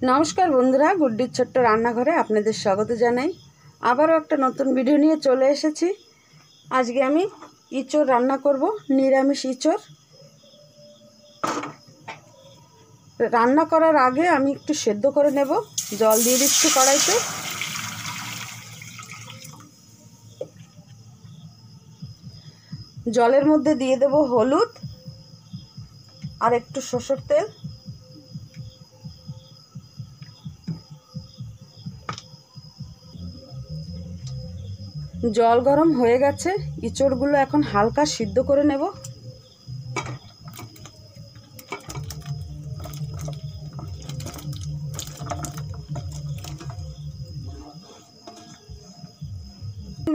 नमस्कार बंधुरा गुड्डिर छोट्ट रान्नाघरे आपनादेर स्वागत जानाई। आबारो एकटा नतून भिडियो निये चले एसेछि। आजके आमि इचोड़ रान्ना करब, निरामिष इचोड़। रान्ना करार आगे आमि एकटु सेদ্ধ करे नेब। जल दिये दिচ্ছি कड़ाइते। जलेर मধ্যে दिये देब हलुद और एकटु सरषेर तेल। जल गरम हो गेছে, इचोड़गुलो এখন হালকা সিদ্ধ করে নেব।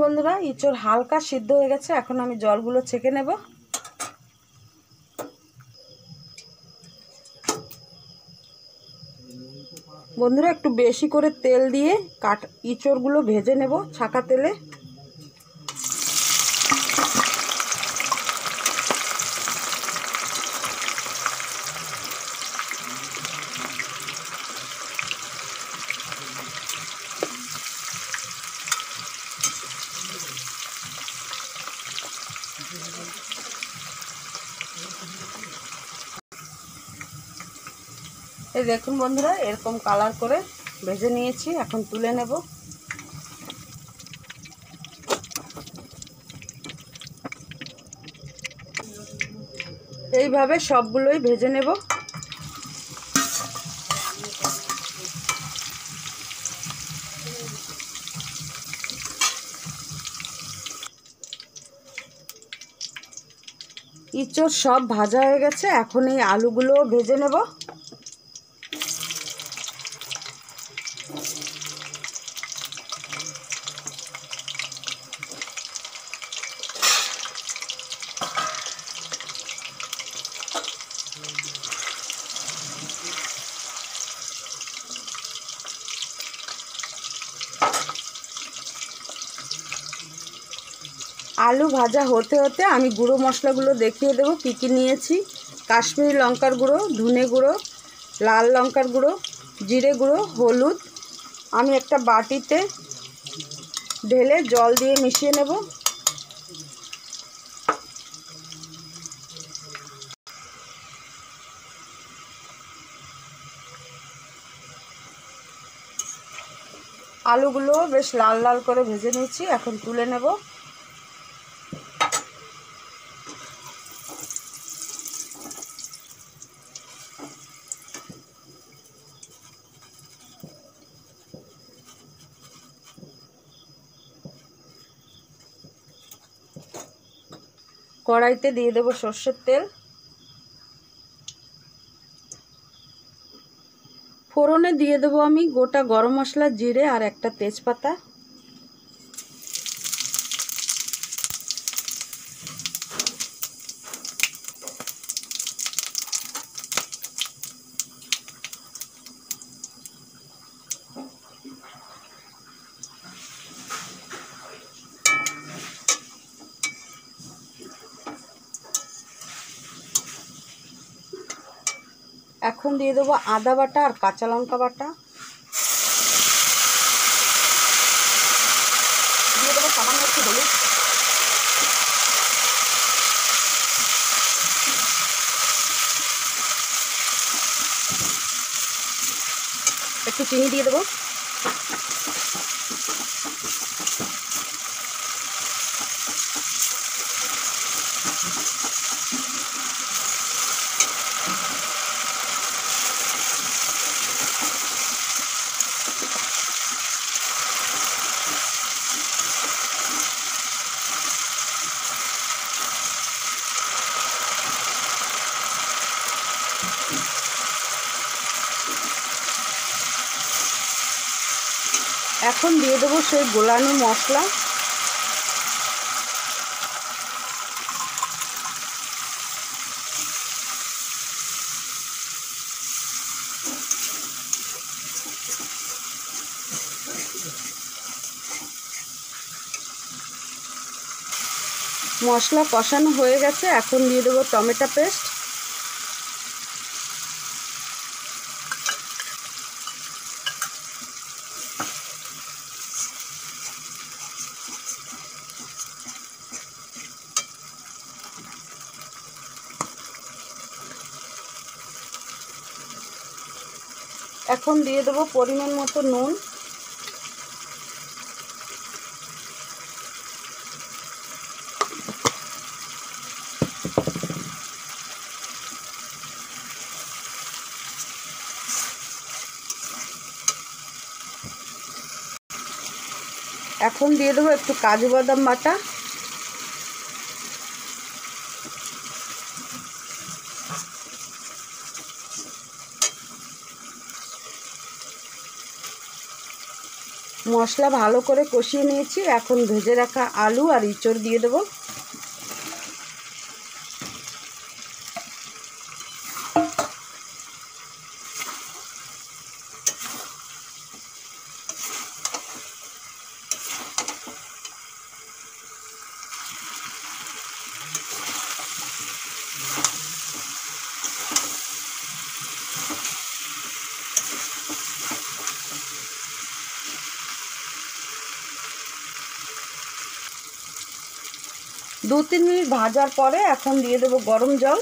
বন্ধুরা ইচোড় হালকা সিদ্ধ হয়ে গেছে, এখন আমি জলগুলো ছেঁকে নেব। বন্ধুরা একটু বেশি করে তেল দিয়ে ইচোড়গুলো ভেজে নেব ছাকা তেলে। এই দেখুন বন্ধুরা এরকম কালার করে ভেজে নিয়েছি, এখন তুলে নেব। এইভাবে সবগুলোই ভেজে নেব। ইচোড় সব ভাজা হয়ে গেছে, এখন এই আলুগুলো ভেজে নেব। आलू भाजा होते होते आमी गुड़ो मशलागुलो देखिए देव कि कि निएछि। काश्मीरी लंकार गुड़ो, धने गुड़ो, लाल लंकार गुड़ो, जिरे गुड़ो, हलुद। आमी एकटा बाटीते ढेले जल दिए मिशिए नेब। आलूगुलो बेश लाल लाल करे भेजे निয়েছি, এখন তুলে নেব। কড়াইতে দিয়ে দেব সরষের তেল। ফোড়নে দিয়ে দেব আমি গোটা গরম মশলা, জিরে আর একটা তেজপাতা। এখন দিয়ে দেব আদা বাটা আর কাঁচা লঙ্কা বাটা। দিয়ে দেব সামান্য একটু হলুদ। একটু চিনি দিয়ে দেব। এখন দিয়ে দেব সেই গোলানো মশলা। মশলা কষানো হয়ে গেছে, এখন দিয়ে দেব টমেটো পেস্ট। এখন দিয়ে দেবো পরিমাণ মতো নুন, এখন দিয়ে দেবো একটু কাজু বাদাম বাটা, মশলা ভালো করে কষিয়ে নিয়েছি। এখন ভেজে রাখা আলু আর ইঁচড় দিয়ে দেবো। দু তিন মিনিট ভাজার পরে এখন দিয়ে দেবো গরম জল।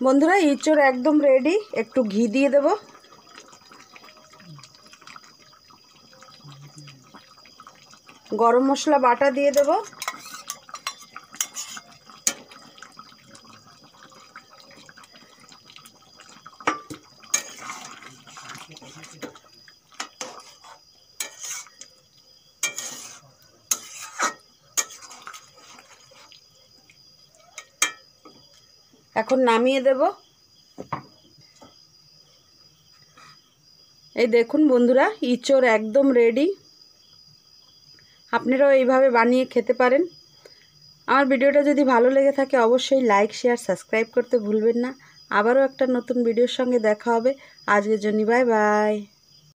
বন্ধুরা ইঁচড় একদম রেডি। একটু ঘি দিয়ে দেব। গরম মশলা বাটা দিয়ে দেব। এখন নামিয়ে দেব। এই দেখুন বন্ধুরা ইঁচড় একদম রেডি। আপনারাও এইভাবে বানিয়ে খেতে পারেন। আমার ভিডিওটা যদি ভালো লেগে থাকে অবশ্যই লাইক শেয়ার সাবস্ক্রাইব করতে ভুলবেন না। আবারও একটা নতুন ভিডিওর সঙ্গে দেখা হবে। আজকের জন্য বাই বাই।